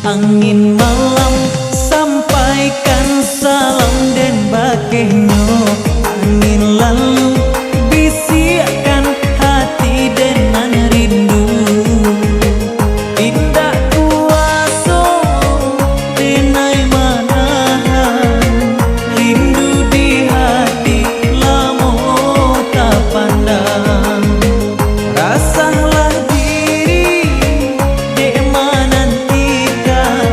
Angin malam sampaikan salam dan bakehnya. Angin lalu bisikan hati dengan rindu. Indah kuasa denai manahan, rindu di hati lamo tak pandang. Rasalah diri dek menantikan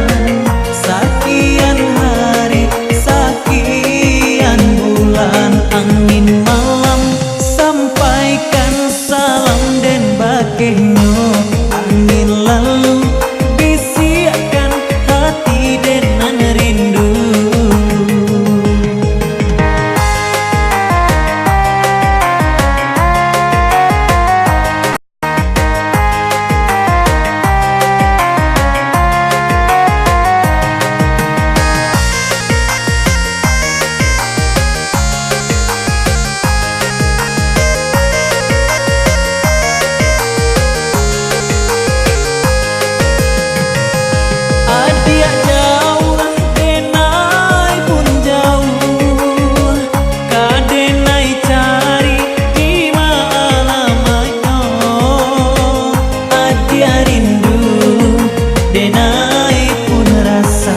sekian hari, sekian bulan. Angin malam sampaikan salam dan bakehnya. Angin lalu bisikan hati dengan rindu. Adia jauh denai pun jauh, kadenai cari di malamnya. Adia rindu denai pun rasa,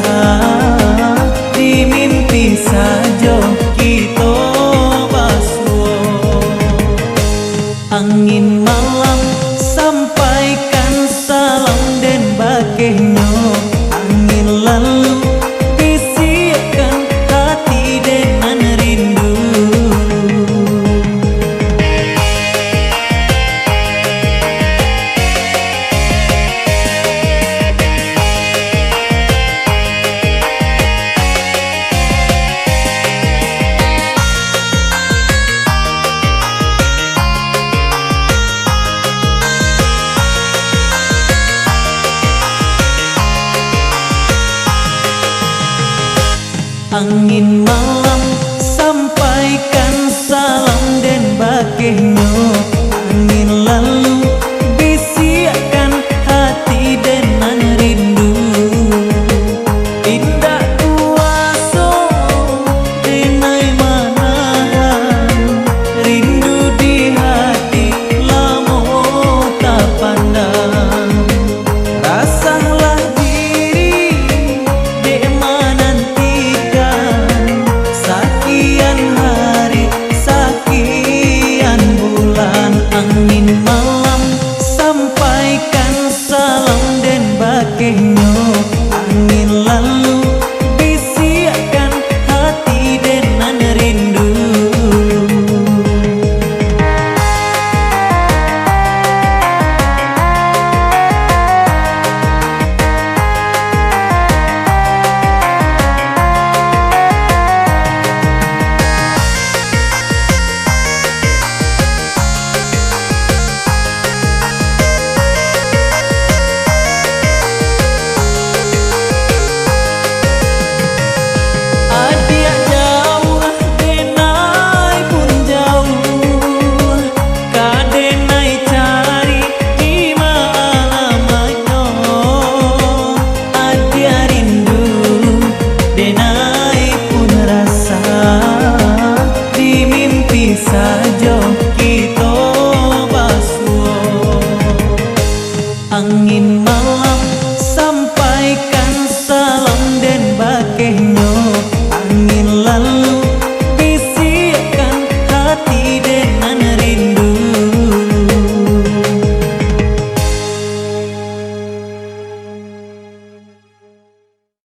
di mimpi saja kita basuh. Angin malam sampaikan salam dan bakehnya. Angin lalu bisikan hati dengan rindu. Angin malam sampaikan salam dan bakehnya. Angin lalu bisikan hati dengan rindu. Indah kuasa denai manahan, rindu di hati lamo tak pandang. Rasalah diri dek menantikan sekian hari, sekian bulan. Angin malam sampaikan salam dan bakehnya. Angin lalu bisikan hati dengan rindu. Adia jauh denai pun jauh, kadenai cari di malamnya. Adia rindu denai pun rasa, di mimpi saja